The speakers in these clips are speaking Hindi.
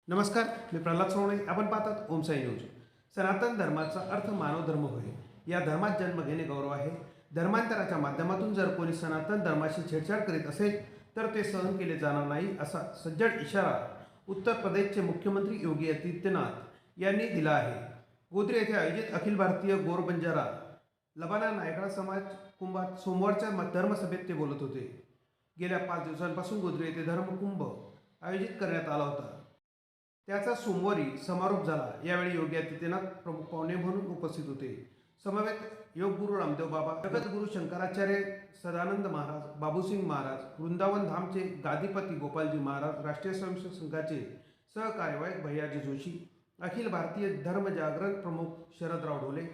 नमस्कार, मी प्रल्हाद सोनवणे. आपण पाहतात ओम साई न्यूज. सनातन धर्माचा अर्थ मानव धर्म होय. या धर्मात जन्म घेणे गौरव आहे. धर्मांतराच्या माध्यमातून जर कोणी सनातन धर्माशी छेडछाड करीत असेल तर ते सहन केले जाणार नाही, असा सज्जड इशारा उत्तर प्रदेशचे मुख्यमंत्री योगी आदित्यनाथ यांनी दिला आहे. गोद्रे येथे आयोजित अखिल भारतीय गोर बंजारा लबाना नायकडा समाज कुंभात सोमवारच्या धर्मसभेत ते बोलत होते. गेल्या 5 दिवसांपासून गोद्रे येथे धर्मकुंभ आयोजित करण्यात आला होता. त्याचा सोमवारी समारोप झाला. यावेळी योगी आदित्यनाथ प्रमुख पाहुणे म्हणून उपस्थित होते. समवेत योगगुरु रामदेव बाबा, जगद्गुरु शंकराचार्य सदानंद महाराज, बाबूसिंग महाराज, वृंदावन धामचे गादीपती गोपालजी महाराज, राष्ट्रीय स्वयंसेवक संघाचे सहकार्यवाहक भैयाजी जोशी, अखिल भारतीय धर्म जागरण प्रमुख शरदराव ढोले,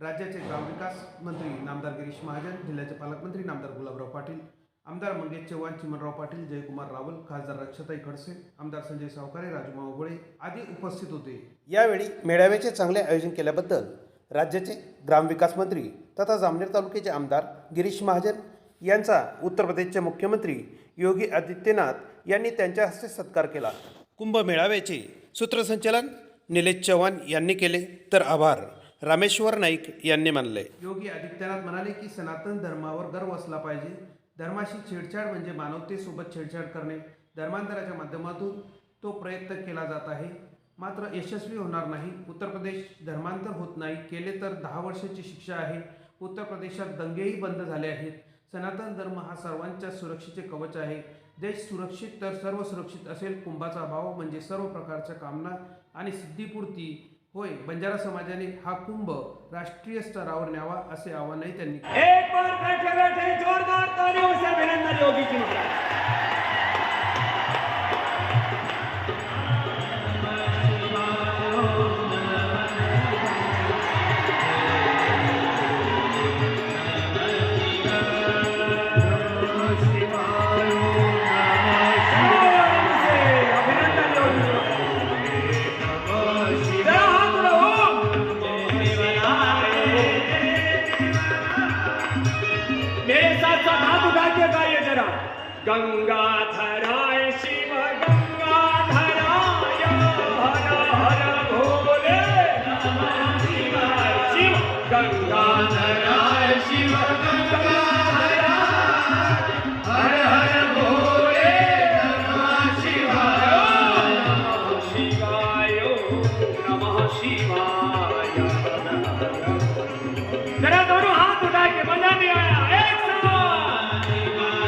राज्याचे ग्रामविकास मंत्री नामदार गिरीश महाजन, जिल्ह्याचे पालकमंत्री नामदार गुलाबराव पाटील, आमदार मंगेश चव्हाण, चिमणराव पाटील, जयकुमार रावल, खासदार रक्षाताई खडसे, आमदार संजय सावकारे, राजूमाव गोळे आदी उपस्थित होते. यावेळी मेळाव्याचे चांगले आयोजन केल्याबद्दल राज्याचे ग्रामविकास मंत्री तथा जामनेर तालुक्याचे आमदार गिरीश महाजन यांचा उत्तर प्रदेशचे मुख्यमंत्री योगी आदित्यनाथ यांनी त्यांच्या हस्ते सत्कार केला. कुंभमेळाव्याचे सूत्रसंचालन निलेश चव्हाण यांनी केले, तर आभार रामेश्वर नाईक यांनी मानले. योगी आदित्यनाथ म्हणाले की सनातन धर्मावर गर्व असला पाहिजे. धर्माशी छेडछाड म्हणजे मानवतेसोबत छेडछाड करणे. धर्मांतराच्या माध्यमातून तो प्रयत्न केला जात आहे, मात्र यशस्वी होणार नाही. उत्तर प्रदेश धर्मांतर होत नाही, केले तर 10 वर्षाची शिक्षा आहे. उत्तर प्रदेशात दंगेही बंद झाले आहेत. सनातन धर्म हा सर्वांच्या सुरक्षेचे कवच आहे. देश सुरक्षित तर सर्व सुरक्षित असेल. कुंभाचा भाव म्हणजे सर्व प्रकारच्या कामना आणि सिद्धीपूर्ती होय. बंजारा समाजाने हा कुंभ राष्ट्रीय स्तरावर न्यावा असे आवाहनही त्यांनी केले. एक बार बैठे बैठे जोरदार तालियों से अभिनंदन योगी जी महाराज. गंगाधराय शिव गंगाधराय हर हर भोले नमः शिवाय. शिव गंगाधराय शिव गंगाधराय हर हर भोले नमः शिवाय. नमः शिवाय नमः शिवाय. जरा दोनों हाथ उठा के मजा नहीं आया. नमः शिवाय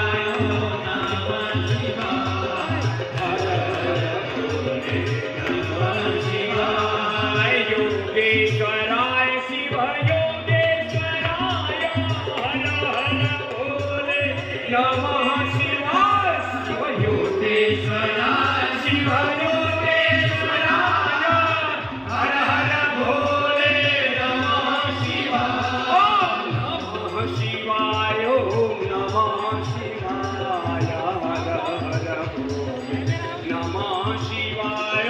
शिव योगेश्वराय शिव योगेश्वराय हर हर भोले नमः शिवाय. नमः शिवाय नमः शिवाय हर हर भोले नमः शिवाय.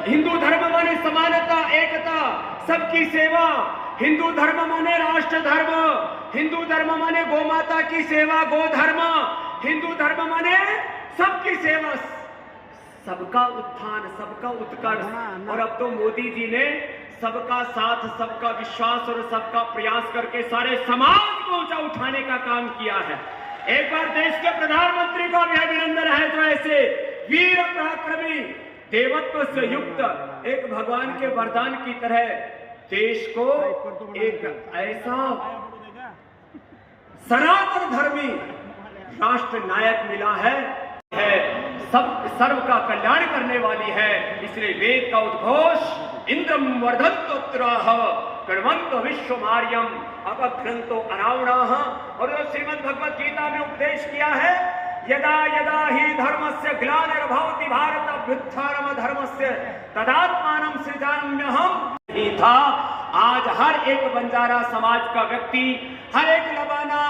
हिंदू धर्म माने समानता, एकता, सबकी सेवा. हिंदू धर्म माने राष्ट्र धर्म. हिंदू धर्म माने गोमाता की सेवा, गो धर्म. हिंदू धर्म माने सबकी सेवा, सबका उत्थान, सबका उत्कर्ष. और अब तो मोदी जी ने सबका साथ, सबका विश्वास और सबका प्रयास करके सारे समाज को ऊंचा उठाने का काम किया है. एक बार देश के प्रधानमंत्री का भी अभिनंदन है, जो ऐसे वीर पराक्रमी देवत्व से युक्त एक भगवान के वरदान की तरह देश को एक ऐसा सनातन धर्मी राष्ट्र नायक मिला है सब सर्व का कल्याण करने वाली है. इसलिए वेद का उद्घोष इंद्रम वर्धन्तोत्राह कर्मन्तो विश्वमार्यम अपघ्रन्तो अरावणाः. और जो श्रीमद् भगवत गीता में उपदेश किया है, यदा यदा ही धर्मस्य ग्लानिर्भवति भारत अभ्युत्थानम धर्मस्य तदात्मानं सृजाम्यहम् था. आज हर एक बंजारा समाज का व्यक्ति, हर एक लबाना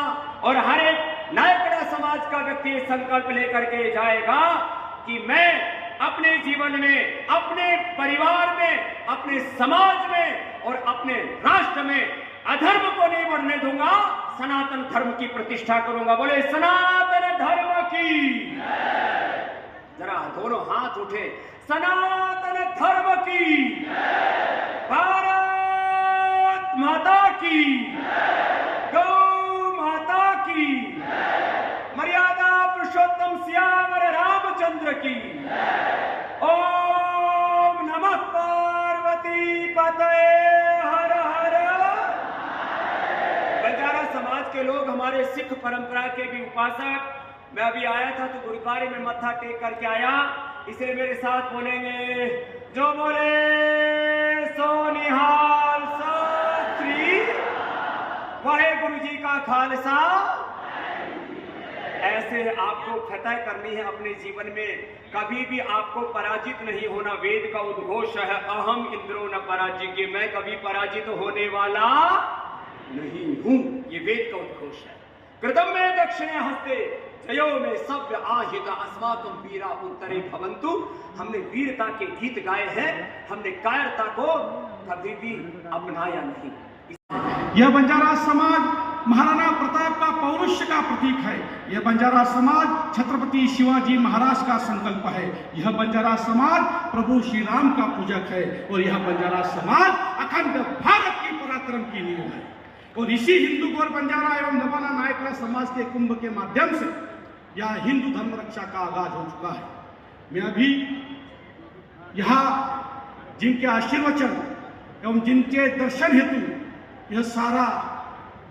और हर एक नायकड़ा समाज का व्यक्ति संकल्प लेकर के जाएगा कि मैं अपने जीवन में, अपने परिवार में, अपने समाज में और अपने राष्ट्र में अधर्म को नहीं बढ़ने दूंगा, सनातन धर्म की प्रतिष्ठा करूंगा। बोले सनातन धर्म की। जरा दोनों हाथ उठे। सनातन धर्म की, भारत माता की, गौ माता की, मर्यादा पुरुषोत्तम श्यामर रामचंद्र की। ओम नमः पार्वती पतये हर हर। बंजारा समाज के लोग, हमारे सिख परंपरा के भी उपासक, मैं अभी आया था तो गुरुद्वारे में मत्था टेक करके आया, इसलिए मेरे साथ बोलेंगे, जो बोले सो निहाल सत श्री वाहेगुरु जी का खालसा। ऐसे आपको फतह करनी है अपने जीवन में, कभी भी आपको पराजित नहीं होना। वेद का उद्घोष है, अहम इंद्रो न पराजित, मैं कभी पराजित होने वाला नहीं हूं, ये वेद का उद्घोष है। कृतम में दक्षिणे हस्ते जयो में सव्य आहित अस्माकं वीरा उत्तरे भवन्तु। हमने वीरता के गीत गाए हैं, हमने कायरता को कभी भी अपनाया नहीं। यह बंजारा समाज महाराणा प्रताप का पौरुष का प्रतीक है। यह बंजारा समाज छत्रपति शिवाजी महाराज का संकल्प है। यह बंजारा समाज प्रभु श्री राम का पूजक है और यह बंजारा समाज अखंड भारत की पराक्रम की नींव है। और इसी हिंदू गौर बंजारा एवं नवाना नायकला समाज के कुंभ के माध्यम से यह हिंदू धर्म रक्षा का आगाज हो चुका है। मैं अभी यहाँ जिनके आशीर्वचन एवं जिनके दर्शन हेतु यह सारा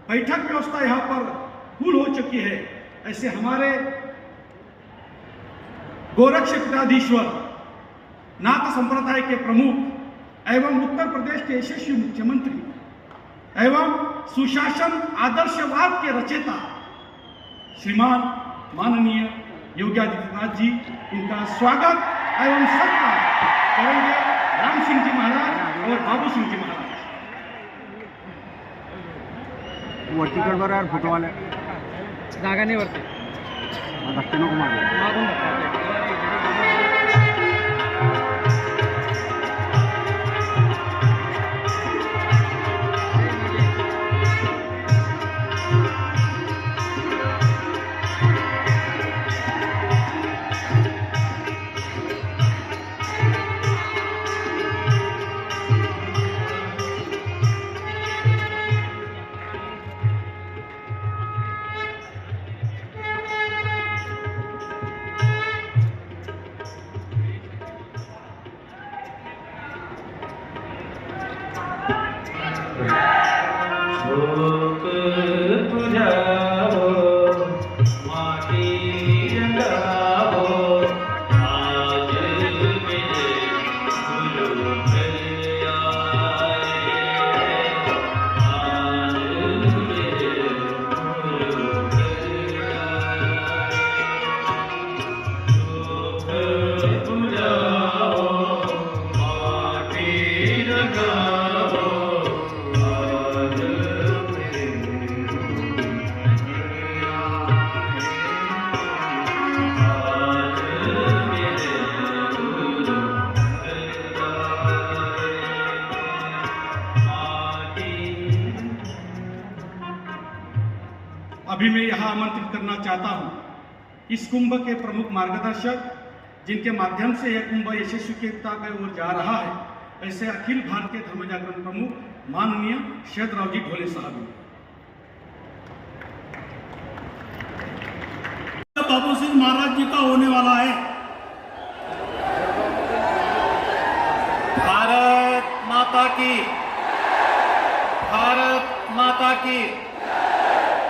बैठक व्यवस्था यहाँ पर फूल हो चुकी है, ऐसे हमारे गोरक्ष पीठाधीश्वर नाथ संप्रदाय के प्रमुख एवं उत्तर प्रदेश के यशस्वी मुख्यमंत्री एवं सुशासन आदर्शवाद के रचयिता श्रीमान माननीय योगी आदित्यनाथ जी, इनका स्वागत एवं सत्कार करेंगे राम सिंह जी महाराज और बाबू सिंह जी महाराज। वरती कर बरं यार फोटोवाले जागा नाही वरती धक्के नको मागे मागून धक्का. अभी मैं यहाँ आमंत्रित करना चाहता हूँ इस कुंभ के प्रमुख मार्गदर्शक, जिनके माध्यम से यह कुंभ यशस्वीता की ओर जा रहा है, ऐसे अखिल भारतीय धर्म जागरण प्रमुख माननीय शरदराव जी ढोले साहब। बाबू सिंह महाराज जी का होने वाला है। भारत माता की, भारत माता की,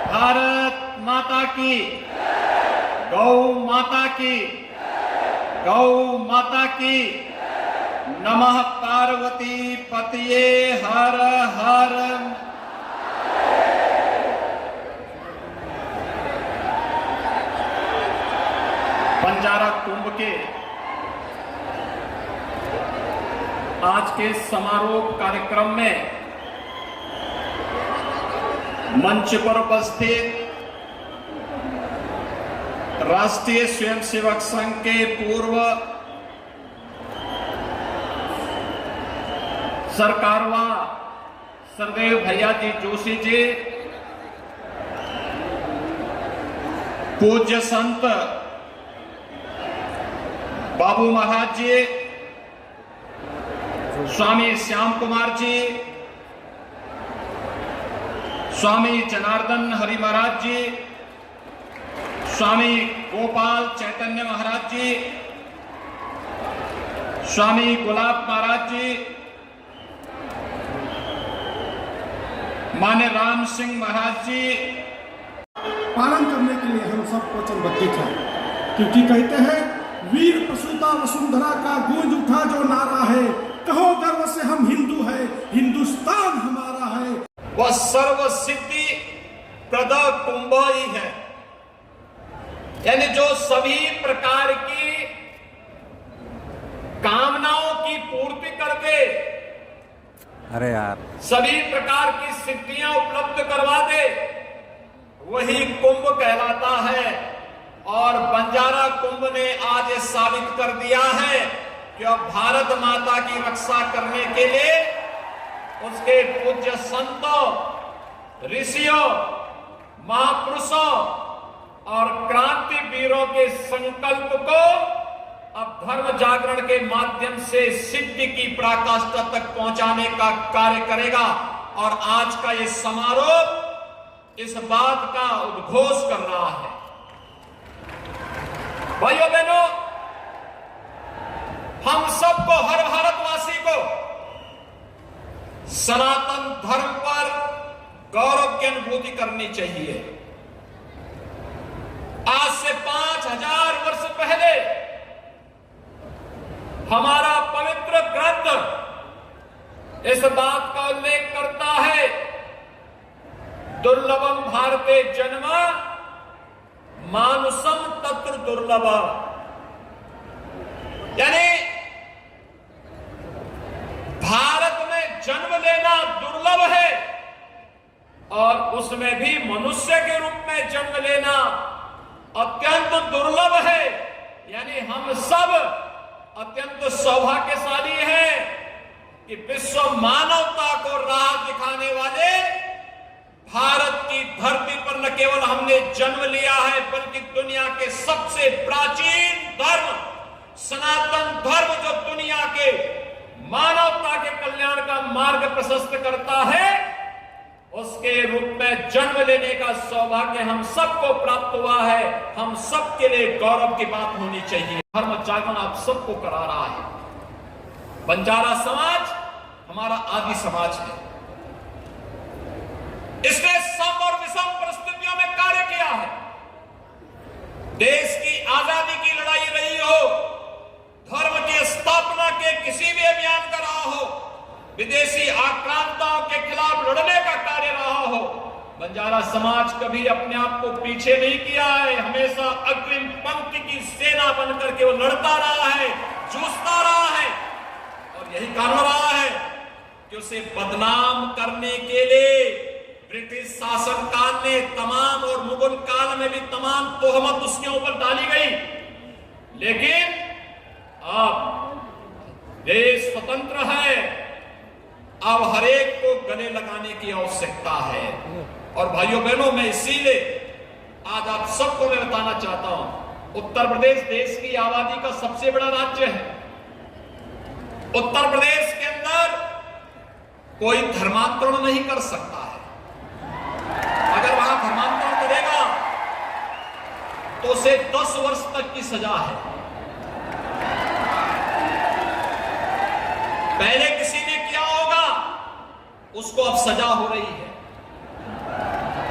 भारत माता की, गौ माता की, गौ माता की। नमः पार्वती पतये हर हर। बंजारा कुंभ के आज के समारोह कार्यक्रम में मंच पर उपस्थित राष्ट्रीय स्वयंसेवक संघ के पूर्व सरकारवा सरदेव भैया जी जोशी जी, पूज्य संत बाबू महाराज जी, स्वामी श्याम कुमार जी, स्वामी जनार्दन हरि महाराज जी, स्वामी गोपाल चैतन्य महाराज जी, स्वामी गुलाब महाराज जी, मान्य राम सिंह महाराज जी, पालन करने के लिए हम सब वचनबद्ध हैं, क्योंकि कहते हैं वीर प्रसूता वसुंधरा का गूंज उठा जो नारा है, कहो गर्व से हम हिंदू हैं, हिंदुस्तान हमारा है। वह सर्व सिद्धि प्रद कुंभ ही है, यानी जो सभी प्रकार की कामनाओं की पूर्ति कर दे, अरे यार, सभी प्रकार की सिद्धियां उपलब्ध करवा दे, वही कुंभ कहलाता है। और बंजारा कुंभ ने आज ये साबित कर दिया है कि अब भारत माता की रक्षा करने के लिए उसके पूज्य संतों, ऋषियों, महापुरुषों और क्रांति वीरों के संकल्प को अब धर्म जागरण के माध्यम से सिद्धि की पराकाष्ठा तक पहुंचाने का कार्य करेगा। और आज का ये समारोह इस बात का उद्घोष कर रहा है। भाइयों बहनों, हम सबको, हर भारतवासी को सनातन धर्म पर गौरव की अनुभूति करनी चाहिए। आज से 5000 वर्ष पहले हमारा पवित्र ग्रंथ इस बात का उल्लेख करता है, दुर्लभम भारते जन्म मानुषम तत्र दुर्लभ, यानी भारत में जन्म लेना दुर्लभ है और उसमें भी मनुष्य के रूप में जन्म लेना अत्यंत दुर्लभ है। यानी हम सब अत्यंत सौभाग्यशाली हैं कि विश्व मानवता को राह दिखाने वाले भारत की धरती पर न केवल हमने जन्म लिया है, बल्कि दुनिया के सबसे प्राचीन धर्म सनातन धर्म, जो दुनिया के मानवता के कल्याण का मार्ग प्रशस्त करता है, उसके रूप में जन्म लेने का सौभाग्य हम सबको प्राप्त हुआ है। हम सबके लिए गौरव की बात होनी चाहिए। धर्म जागरण आप सबको करा रहा है। बंजारा समाज हमारा आदि समाज है, इसने सम और विषम परिस्थितियों में कार्य किया है। देश की आजादी की लड़ाई रही हो, धर्म की स्थापना के किसी भी अभियान का रहा हो, विदेशी आक्रांताओं के खिलाफ लड़ने का कार्य रहा हो, बंजारा समाज कभी अपने आप को पीछे नहीं किया है। हमेशा अग्रिम पंक्ति की सेना बनकर के वो लड़ता रहा है, जूझता रहा है। और यही कारण रहा है कि उसे बदनाम करने के लिए ब्रिटिश शासन काल ने तमाम, और मुगल काल में भी तमाम तोहमत उसके ऊपर डाली गई। लेकिन अब देश स्वतंत्र है, अब हरेक को गले लगाने की आवश्यकता है। और भाइयों बहनों, मैं इसीलिए आज आप सबको मैं बताना चाहता हूं, उत्तर प्रदेश देश की आबादी का सबसे बड़ा राज्य है। उत्तर प्रदेश के अंदर कोई धर्मांतरण नहीं कर सकता है। अगर वहां धर्मांतरण करेगा तो उसे 10 वर्ष तक की सजा है। पहले किसी ने किया होगा, उसको अब सजा हो रही है।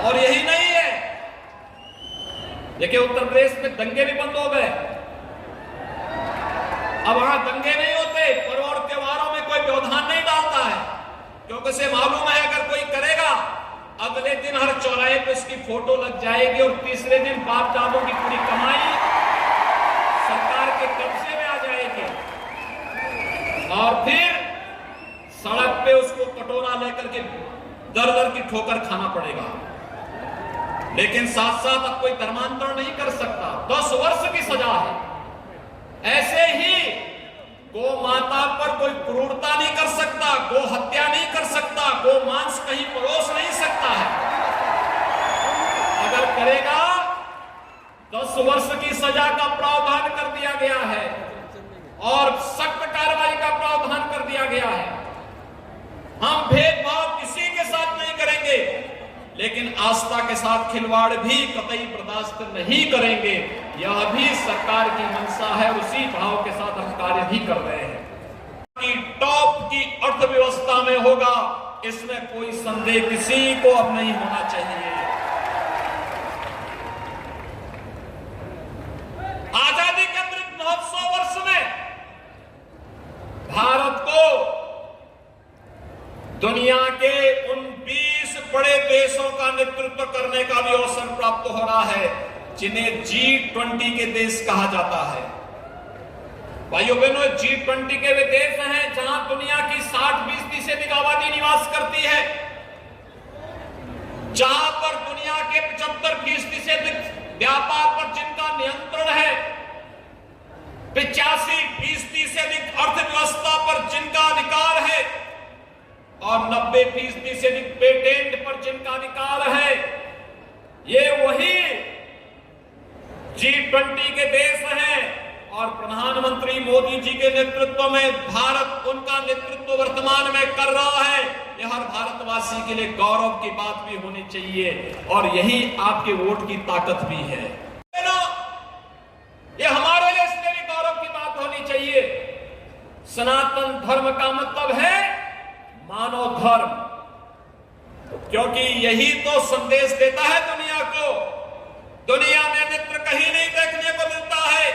और यही नहीं है, देखिए उत्तर प्रदेश में दंगे भी बंद हो गए। अब वहां दंगे नहीं होते, पर्व और त्योहारों में कोई व्यवधान नहीं डालता है, क्योंकि उसे मालूम है अगर कोई करेगा अगले दिन हर चौराहे पे उसकी फोटो लग जाएगी और तीसरे दिन बाप दादों की पूरी कमाई सरकार के कब्जे में आ जाएगी और फिर सड़क पे उसको कटोरा लेकर के दर दर की ठोकर खाना पड़ेगा। लेकिन साथ साथ अब कोई धर्मांतरण नहीं कर सकता, 10 वर्ष की सजा है। ऐसे ही गो माता पर कोई क्रूरता नहीं कर सकता, गो हत्या नहीं कर सकता, गो मांस कहीं परोस नहीं सकता है। अगर करेगा 10 वर्ष की सजा का प्रावधान कर दिया गया है। और सख्त कार्रवाई का प्रावधान कर दिया गया है। हम भेदभाव किसी के साथ नहीं करेंगे, लेकिन आस्था के साथ खिलवाड़ भी कतई बर्दाश्त नहीं करेंगे। यह भी सरकार की मंशा है, उसी भाव के साथ हम कार्य भी कर रहे हैं कि टॉप की अर्थव्यवस्था में होगा, इसमें कोई संदेह किसी को अब नहीं होना चाहिए। आजादी के अमृत महोत्सव वर्ष में भारत को दुनिया के उन 20 बड़े देशों का नेतृत्व करने का भी अवसर प्राप्त हो रहा है, जिन्हें G20 के देश कहा जाता है। भाइयों बहनों, G20 के वे देश हैं जहां दुनिया की 60% से अधिक आबादी निवास करती है, जहां पर दुनिया के 75% से अधिक व्यापार पर जिनका नियंत्रण है, 85% से अधिक अर्थव्यवस्था पर जिनका अधिकार है और 90% से अधिक पेटेंट पर जिनका अधिकार है। ये वही G20 के देश हैं और प्रधानमंत्री मोदी जी के नेतृत्व में भारत उनका नेतृत्व वर्तमान में कर रहा है। यह हर भारतवासी के लिए गौरव की बात भी होनी चाहिए और यही आपके वोट की ताकत भी है। यह हमारे लिए इसलिए भी गौरव की बात होनी चाहिए। सनातन धर्म का मतलब है मानव धर्म, क्योंकि यही तो संदेश देता है दुनिया को। दुनिया में अन्यत्र कहीं नहीं देखने को मिलता है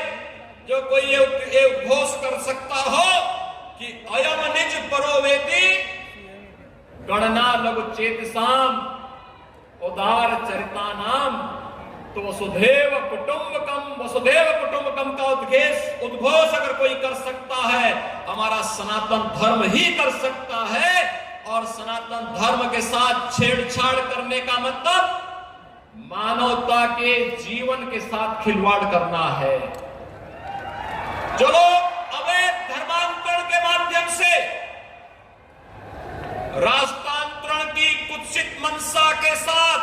जो कोई ये उद्घोष कर सकता हो कि अयम निज परोवेति गणना लघु चेतसाम उदार चरिता नाम। तो वसुधैव कुटुंबकम का उद्घोष अगर कोई कर सकता है, हमारा सनातन धर्म ही कर सकता है। और सनातन धर्म के साथ छेड़छाड़ करने का मतलब मानवता के जीवन के साथ खिलवाड़ करना है। जो लोग अवैध धर्मांतरण के माध्यम से राष्ट्रांतरण की कुत्सित मंशा के साथ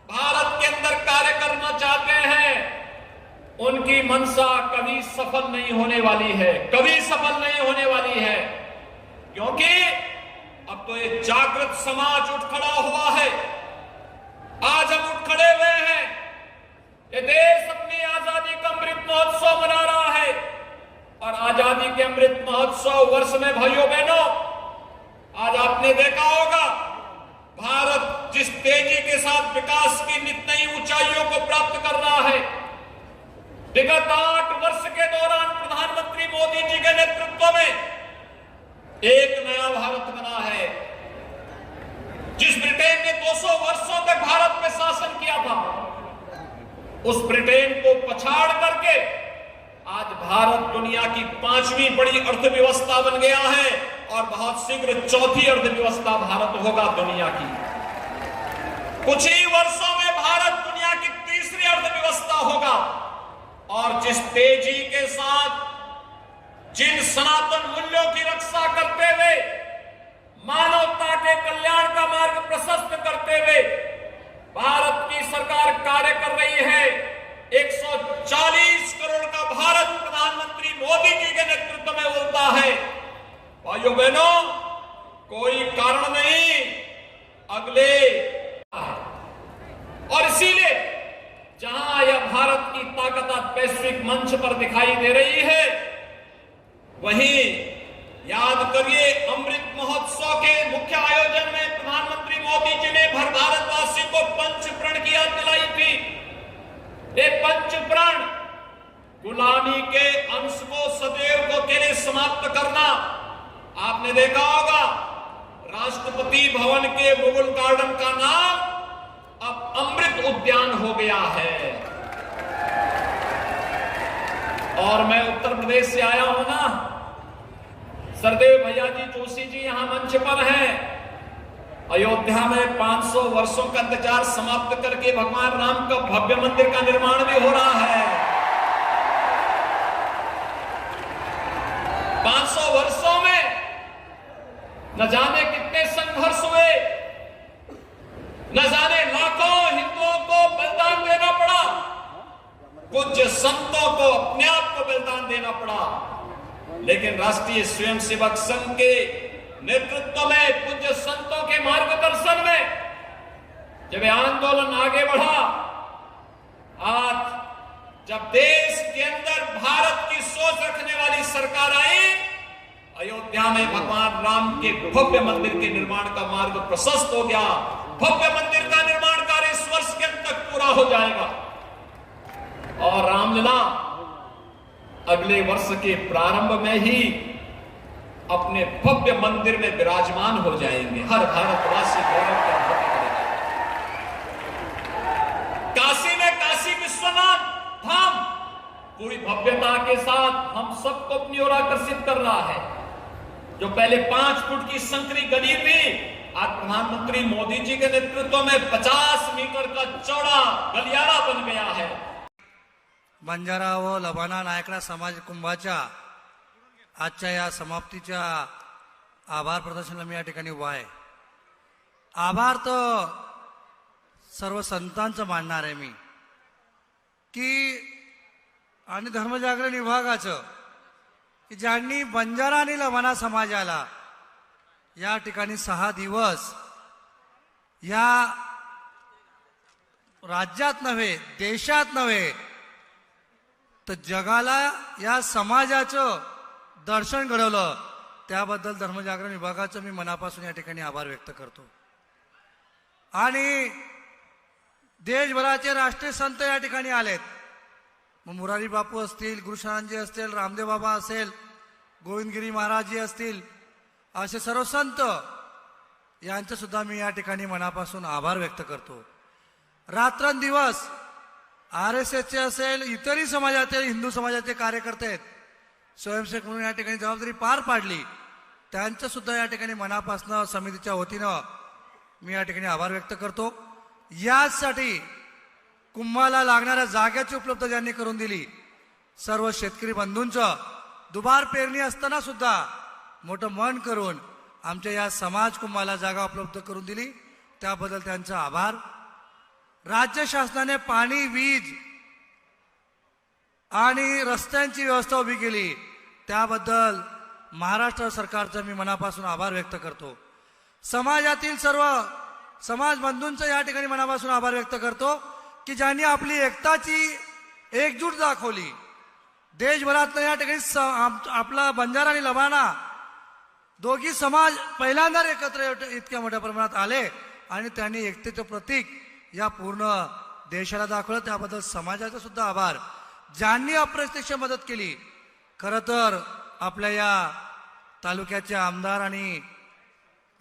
भारत के अंदर कार्य करना चाहते हैं, उनकी मंशा कभी सफल नहीं होने वाली है, कभी सफल नहीं होने वाली है। क्योंकि अब तो ये जागृत समाज उठ खड़ा हुआ है। आज हम उठ खड़े हुए हैं। ये देश अपनी आजादी का अमृत महोत्सव मना रहा है और आजादी के अमृत महोत्सव वर्ष में भाइयों बहनों, आज आपने देखा होगा भारत जिस तेजी के साथ विकास की नित नई ऊंचाइयों को प्राप्त कर रहा है। विगत 8 वर्ष के दौरान प्रधानमंत्री मोदी जी के नेतृत्व में एक नया भारत बना है। जिस ब्रिटेन ने 200 वर्षों तक भारत में शासन किया था, उस ब्रिटेन को पछाड़ करके आज भारत दुनिया की 5वीं बड़ी अर्थव्यवस्था बन गया है और बहुत शीघ्र 4थी अर्थव्यवस्था भारत होगा दुनिया की। कुछ ही वर्षों में भारत दुनिया की 3री अर्थव्यवस्था होगा। और जिस तेजी के साथ जिन सनातन मूल्यों की रक्षा करते हुए, मानवता के कल्याण का मार्ग प्रशस्त करते हुए भारत की सरकार कार्य कर रही है, 140 करोड़ का भारत प्रधानमंत्री मोदी जी के नेतृत्व में बोलता है। भाइयों बहनों, कोई कारण नहीं अगले, और इसीलिए जहां यह भारत की ताकत वैश्विक मंच पर दिखाई दे रही है, वहीं याद करिए अमृत महोत्सव के मुख्य आयोजन में प्रधानमंत्री मोदी जी ने भर भारतवासी को पंच प्रण की याद दिलाई थी। ये पंच प्रण गुलामी के अंश को सदैव को के लिए समाप्त करना। आपने देखा होगा राष्ट्रपति भवन के मुगल गार्डन का नाम अब अमृत उद्यान हो गया है। और मैं उत्तर प्रदेश से आया हूं ना, सरदेव भैया जी जोशी जी यहां मंच पर हैं। अयोध्या में 500 वर्षों का इंतजार समाप्त करके भगवान राम का भव्य मंदिर का निर्माण भी हो रहा है। 500 वर्षों में न जाने कितने संघर्ष हुए, न जाने लाखों हिंदुओं को बलिदान देना पड़ा, कुछ संतों को अपने आप को बलिदान देना पड़ा। लेकिन राष्ट्रीय स्वयंसेवक संघ के नेतृत्व में, पूज्य संतों के मार्गदर्शन में जब यह आंदोलन आगे बढ़ा, आज जब देश के अंदर भारत की सोच रखने वाली सरकार आई, अयोध्या में भगवान राम के भव्य मंदिर के निर्माण का मार्ग प्रशस्त हो गया। भव्य मंदिर का निर्माण कार्य इस वर्ष के अंत तक पूरा हो जाएगा और रामलला अगले वर्ष के प्रारंभ में ही अपने भव्य मंदिर में विराजमान हो जाएंगे। हर भारतवासी गौरव का अनुभव करेगा। काशी में काशी विश्वनाथ धाम पूरी भव्यता के साथ हम सबको अपनी ओर आकर्षित कर रहा है। जो पहले 5 फुट की संकरी गली थी, आज प्रधानमंत्री मोदी जी के नेतृत्व में 50 मीटर का चौड़ा गलियारा बन गया है। बंजारा व लबाना नायकडा समाज कुंभाच्या आजच्या या समाप्तीच्या आभार प्रदर्शनाला मी या ठिकाणी उभा आहे। आभार तर सर्व संतांचं मानणार आहे मी की आणि धर्मजागरण विभागाचं की ज्यांनी बंजारा आणि लबाना समाजाला या ठिकाणी 6 दिवस या राज्यात नव्हे, देशात नव्हे तर जगाला या समाजाचं दर्शन घडवलं, त्याबद्दल धर्मजागरण विभागाचं मी मनापासून या ठिकाणी आभार व्यक्त करतो। आणि देशभराचे राष्ट्रीय संत या ठिकाणी आलेत। मग मुरारी बापू असतील, गुरुशरणजी असतील, रामदेव बाबा असेल, गोविंदगिरी महाराजजी असतील, असे सर्व संत यांचे सुद्धा मी या ठिकाणी मनापासून आभार व्यक्त करतो। रात्रंदिवस RSSचे असेल, इतरही समाजाचे, हिंदू समाजाचे कार्यकर्ते आहेत, स्वयंसेवक म्हणून या ठिकाणी जबाबदारी पार पाडली, त्यांचं सुद्धा या ठिकाणी मनापासून समितीच्या वतीनं मी या ठिकाणी आभार व्यक्त करतो। यासाठी कुंभाला लागणाऱ्या जागेची उपलब्ध ज्यांनी करून दिली, सर्व शेतकरी बंधूंचं दुबार पेरणी असताना सुद्धा मोठं मन करून आमच्या या समाज कुंभाला जागा उपलब्ध करून दिली, त्याबद्दल त्यांचा आभार। राज्य शासनाने पाणी, वीज आणि रस्त्यांची व्यवस्था उभी केली, त्याबद्दल महाराष्ट्र सरकारचा मी मनापासून आभार व्यक्त करतो। समाजातील सर्व समाज बंधूंचा या ठिकाणी मनापासून आभार व्यक्त करतो की ज्यांनी आपली एकताची एकजूट दाखवली। देशभरात या ठिकाणी आपला बंजारा आणि लबाना दोघी समाज पहिल्यांदा एकत्र इतक्या मोठ्या प्रमाणात आले आणि त्यांनी एकतेचं प्रतीक या पूर्ण देशाला दाखवलं, त्याबद्दल समाजाचा सुद्धा आभार। ज्यांनी अप्रत्यक्ष मदत केली, खरं तर आपल्या या तालुक्याचे आमदार आणि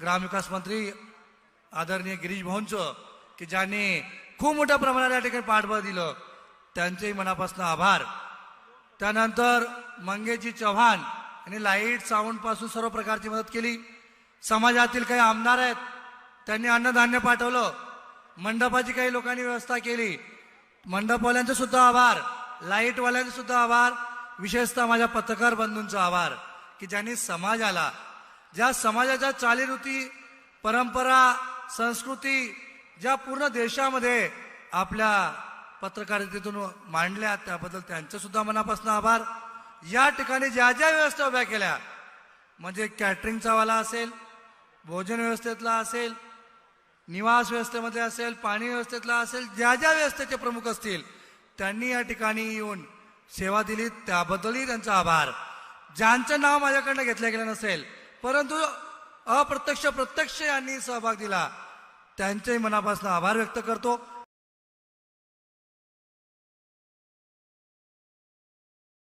ग्रामविकास मंत्री आदरणीय गिरीश भाऊंचं की ज्यांनी खूप मोठ्या प्रमाणात या ठिकाणी पाठबळ दिलं, त्यांचेही मनापासून आभार। त्यानंतर मंगेशजी चव्हाण यांनी लाईट, साऊंड पासून सर्व प्रकारची मदत केली। समाजातील काही आमदार आहेत, त्यांनी अन्नधान्य पाठवलं, मंडपाची काही लोकांनी व्यवस्था केली, मंडपवाल्यांचे सुद्धा आभार, लाईटवाल्यांचे सुद्धा आभार, विशेषतः माझ्या पत्रकार बंधूंचा आभार की ज्यांनी समाजाला, ज्या समाजाच्या चालीरीती, परंपरा, संस्कृती ज्या पूर्ण देशामध्ये आपल्या पत्रकारितेतून मांडल्या, त्याबद्दल त्यांचे सुद्धा मनापासून आभार। या ठिकाणी ज्या ज्या व्यवस्था उभ्या केल्या, म्हणजे कॅटरिंगचा वाला असेल, भोजन व्यवस्थेतला असेल, निवास व्यवस्थेमध्ये असेल, पाणी व्यवस्थेतला असेल, ज्या ज्या व्यवस्थेचे प्रमुख असतील त्यांनी या ठिकाणी येऊन सेवा दिली, त्याबद्दलही त्यांचा आभार। ज्यांचं नाव माझ्याकडनं घेतलं गेलं नसेल परंतु अप्रत्यक्ष प्रत्यक्ष यांनी सहभाग दिला, त्यांचेही मनापासून आभार व्यक्त करतो।